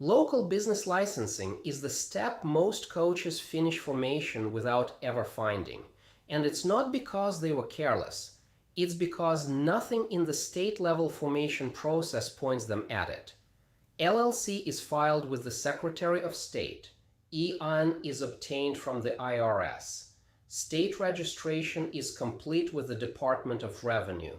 Local business licensing is the step most coaches finish formation without ever finding. And it's not because they were careless. It's because nothing in the state-level formation process points them at it. LLC is filed with the Secretary of State. EIN is obtained from the IRS. State registration is complete with the Department of Revenue.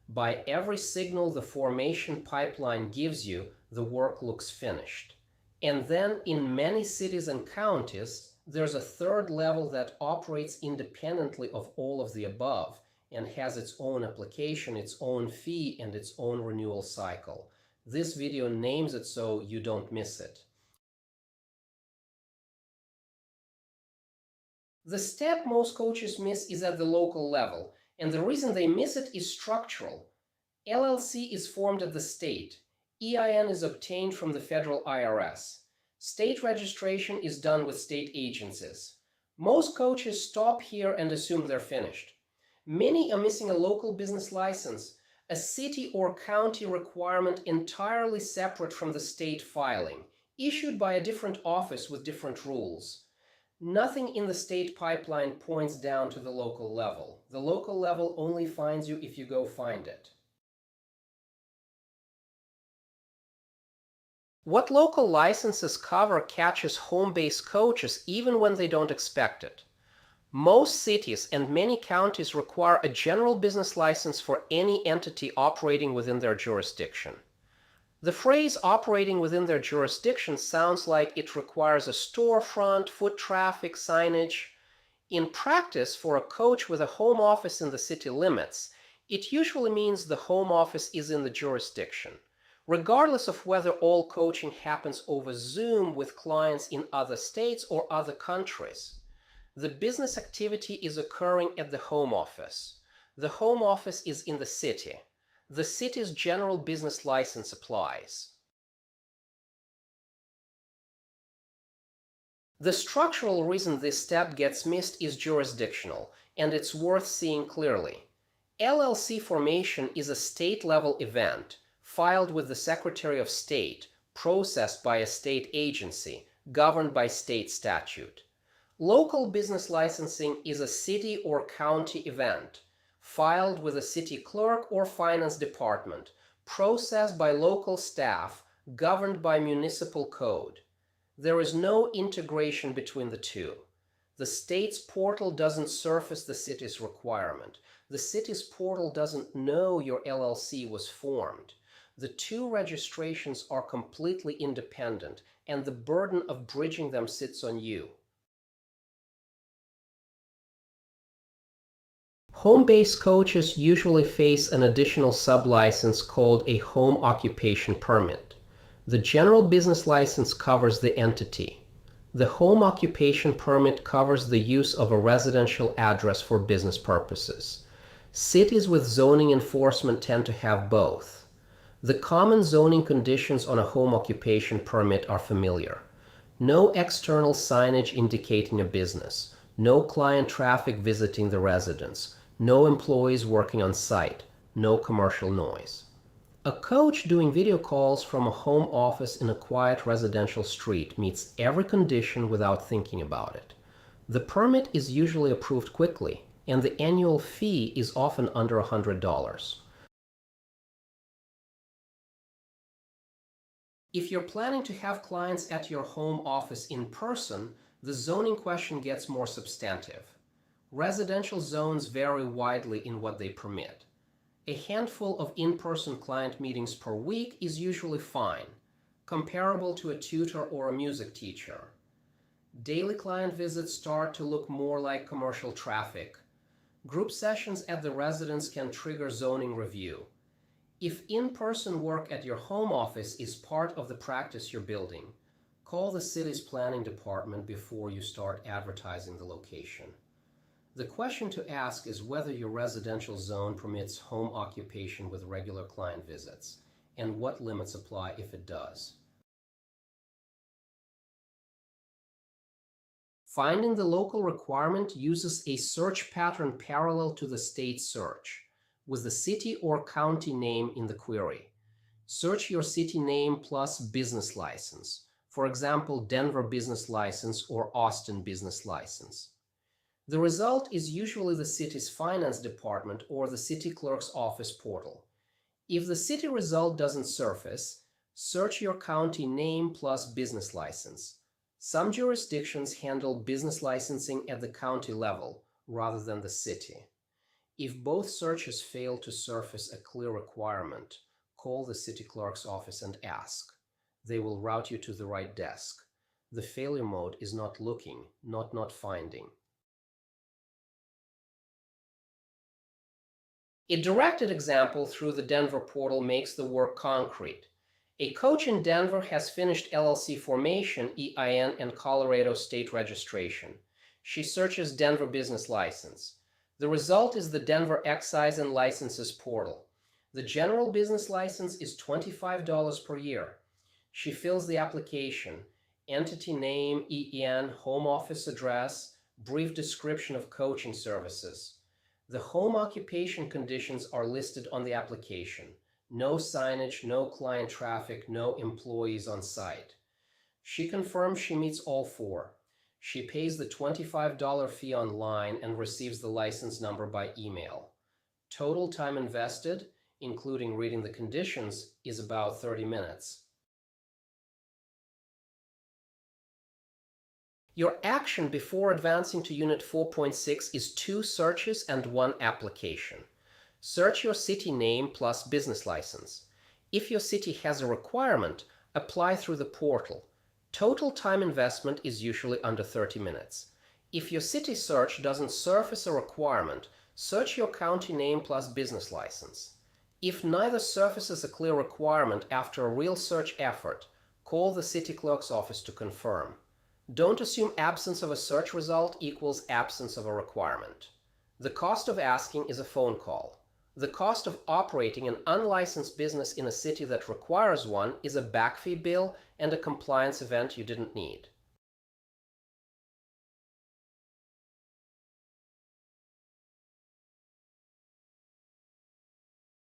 By every signal the formation pipeline gives you, the work looks finished. And then in many cities and counties, there's a third level that operates independently of all of the above and has its own application, its own fee, and its own renewal cycle. This video names it so you don't miss it. The step most coaches miss is at the local level, and the reason they miss it is structural. LLC is formed at the state. EIN is obtained from the federal IRS. State registration is done with state agencies. Most coaches stop here and assume they're finished. Many are missing a local business license, a city or county requirement entirely separate from the state filing, issued by a different office with different rules. Nothing in the state pipeline points down to the local level. The local level only finds you if you go find it. What local licenses cover catches home-based coaches even when they don't expect it. Most cities and many counties require a general business license for any entity operating within their jurisdiction. The phrase operating within their jurisdiction sounds like it requires a storefront, foot traffic, signage. In practice, for a coach with a home office in the city limits, it usually means the home office is in the jurisdiction, regardless of whether all coaching happens over Zoom with clients in other states or other countries. The business activity is occurring at the home office. The home office is in the city. The city's general business license applies. The structural reason this step gets missed is jurisdictional, and it's worth seeing clearly. LLC formation is a state-level event, filed with the Secretary of State, processed by a state agency, governed by state statute. Local business licensing is a city or county event, filed with a city clerk or finance department, processed by local staff, governed by municipal code. There is no integration between the two. The state's portal doesn't surface the city's requirement. The city's portal doesn't know your LLC was formed. The two registrations are completely independent, and the burden of bridging them sits on you. Home-based coaches usually face an additional sub-license called a home occupation permit. The general business license covers the entity. The home occupation permit covers the use of a residential address for business purposes. Cities with zoning enforcement tend to have both. The common zoning conditions on a home occupation permit are familiar. No external signage indicating a business. No client traffic visiting the residence. No employees working on site. No commercial noise. A coach doing video calls from a home office in a quiet residential street meets every condition without thinking about it. The permit is usually approved quickly, and the annual fee is often under $100. If you're planning to have clients at your home office in person, the zoning question gets more substantive. Residential zones vary widely in what they permit. A handful of in-person client meetings per week is usually fine, comparable to a tutor or a music teacher. Daily client visits start to look more like commercial traffic. Group sessions at the residence can trigger zoning review. If in-person work at your home office is part of the practice you're building, call the city's planning department before you start advertising the location. The question to ask is whether your residential zone permits home occupation with regular client visits, and what limits apply if it does. Finding the local requirement uses a search pattern parallel to the state search, with the city or county name in the query. Search your city name plus business license. for example, Denver business license or Austin business license. The result is usually the city's finance department or the city clerk's office portal. If the city result doesn't surface, search your county name plus business license. Some jurisdictions handle business licensing at the county level rather than the city. If both searches fail to surface a clear requirement, call the city clerk's office and ask. They will route you to the right desk. The failure mode is not looking, not finding. A directed example through the Denver portal makes the work concrete. A coach in Denver has finished LLC formation, EIN, and Colorado state registration. She searches Denver business license. The result is the Denver Excise and Licenses portal. The general business license is $25 per year. She fills the application, entity name, EIN, home office address, brief description of coaching services. The home occupation conditions are listed on the application. No signage, no client traffic, no employees on site. She confirms she meets all four. She pays the $25 fee online and receives the license number by email. Total time invested, including reading the conditions, is about 30 minutes. Your action before advancing to Unit 4.6 is 2 searches and 1 application. Search your city name plus business license. If your city has a requirement, apply through the portal. Total time investment is usually under 30 minutes. If your city search doesn't surface a requirement, search your county name plus business license. If neither surfaces a clear requirement after a real search effort, call the city clerk's office to confirm. Don't assume absence of a search result equals absence of a requirement. The cost of asking is a phone call. The cost of operating an unlicensed business in a city that requires one is a back fee bill and a compliance event you didn't need.